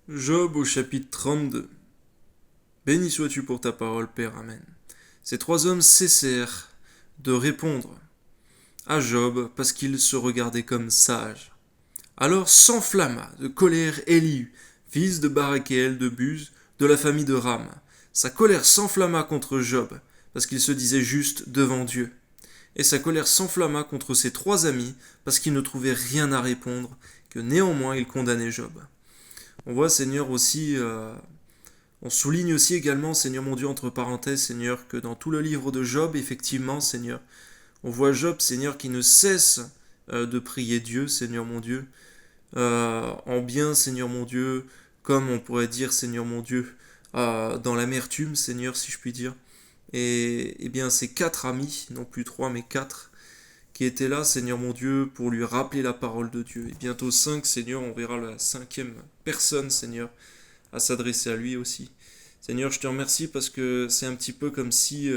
Job au chapitre 32. Béni sois-tu pour ta parole, Père. Amen. Ces trois hommes cessèrent de répondre à Job parce qu'il se regardait comme sage. Alors s'enflamma de colère Élihu, fils de Barakéel de Buz, de la famille de Ram. Sa colère s'enflamma contre Job parce qu'il se disait juste devant Dieu. Et sa colère s'enflamma contre ses trois amis parce qu'ils ne trouvaient rien à répondre, que néanmoins ils condamnaient Job. On voit, Seigneur, aussi, on souligne aussi également, Seigneur mon Dieu, entre parenthèses, Seigneur, que dans tout le livre de Job, effectivement, Seigneur, on voit Job, Seigneur, qui ne cesse de prier Dieu, Seigneur mon Dieu, en bien, Seigneur mon Dieu, comme on pourrait dire, Seigneur mon Dieu, dans l'amertume, Seigneur, si je puis dire. Et bien, ces quatre amis, non plus trois, mais quatre, qui étaient là, Seigneur mon Dieu, pour lui rappeler la parole de Dieu. Et bientôt cinq, Seigneur, on verra la cinquième personne, Seigneur, à s'adresser à lui aussi. Seigneur, je te remercie parce que c'est un petit peu comme si,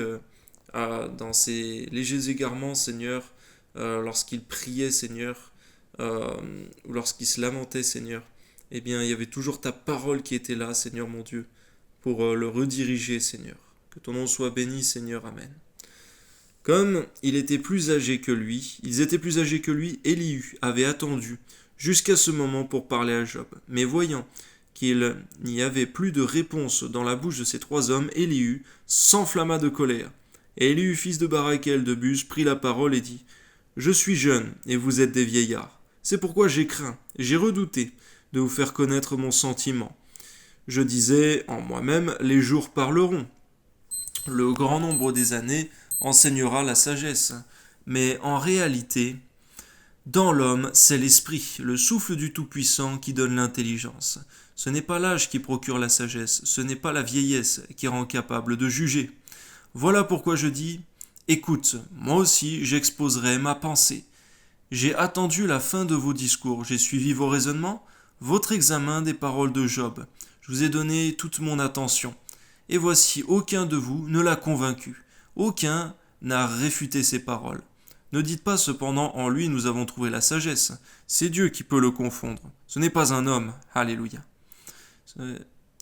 dans ces légers égarements, Seigneur, lorsqu'il priait, Seigneur, euh, ou lorsqu'il se lamentait, Seigneur, eh bien, il y avait toujours ta parole qui était là, Seigneur mon Dieu, pour le rediriger, Seigneur. Que ton nom soit béni, Seigneur. Amen. Comme il était plus âgé que lui, ils étaient plus âgés que lui, Élihu avait attendu jusqu'à ce moment pour parler à Job. Mais voyant qu'il n'y avait plus de réponse dans la bouche de ces trois hommes, Élihu s'enflamma de colère. Et Élihu, fils de Barakel de Buz, prit la parole et dit : Je suis jeune, et vous êtes des vieillards. C'est pourquoi j'ai craint, j'ai redouté de vous faire connaître mon sentiment. Je disais en moi-même, les jours parleront. Le grand nombre des années enseignera la sagesse. Mais en réalité, dans l'homme, c'est l'esprit, le souffle du Tout-Puissant qui donne l'intelligence. Ce n'est pas l'âge qui procure la sagesse, ce n'est pas la vieillesse qui rend capable de juger. Voilà pourquoi je dis, écoute, moi aussi j'exposerai ma pensée. J'ai attendu la fin de vos discours, j'ai suivi vos raisonnements, votre examen des paroles de Job. Je vous ai donné toute mon attention. Et voici, aucun de vous ne l'a convaincu. Aucun n'a réfuté ses paroles. Ne dites pas cependant en lui nous avons trouvé la sagesse. C'est Dieu qui peut le confondre. Ce n'est pas un homme. Alléluia.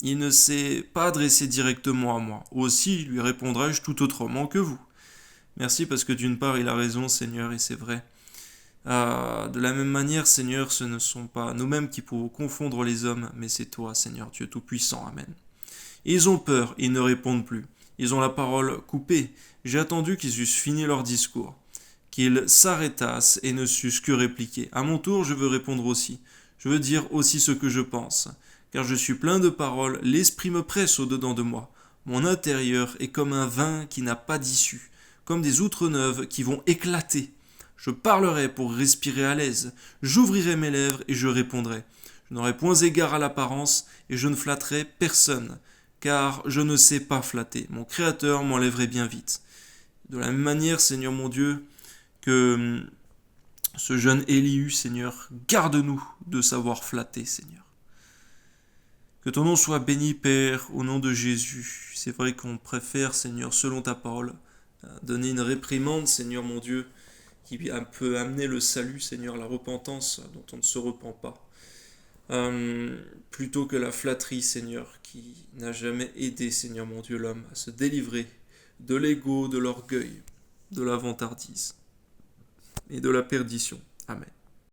Il ne s'est pas adressé directement à moi. Aussi lui répondrai-je tout autrement que vous. Merci parce que d'une part il a raison Seigneur et c'est vrai. De la même manière Seigneur ce ne sont pas nous-mêmes qui pouvons confondre les hommes mais c'est toi Seigneur Dieu Tout-Puissant. Amen. Ils ont peur, ils ne répondent plus. Ils ont la parole coupée. J'ai attendu qu'ils eussent fini leur discours, qu'ils s'arrêtassent et ne sussent que répliquer. À mon tour, je veux répondre aussi. Je veux dire aussi ce que je pense. Car je suis plein de paroles, l'esprit me presse au-dedans de moi. Mon intérieur est comme un vin qui n'a pas d'issue, comme des outres neuves qui vont éclater. Je parlerai pour respirer à l'aise. J'ouvrirai mes lèvres et je répondrai. Je n'aurai point égard à l'apparence et je ne flatterai personne car je ne sais pas flatter. Mon Créateur m'enlèverait bien vite. De la même manière, Seigneur mon Dieu, que ce jeune Élihu, Seigneur, garde-nous de savoir flatter, Seigneur. Que ton nom soit béni, Père, au nom de Jésus. C'est vrai qu'on préfère, Seigneur, selon ta parole, donner une réprimande, Seigneur mon Dieu, qui peut amener le salut, Seigneur, la repentance dont on ne se repent pas. Plutôt que la flatterie, Seigneur, qui n'a jamais aidé, Seigneur mon Dieu, l'homme à se délivrer de l'ego, de l'orgueil, de la vantardise et de la perdition. Amen.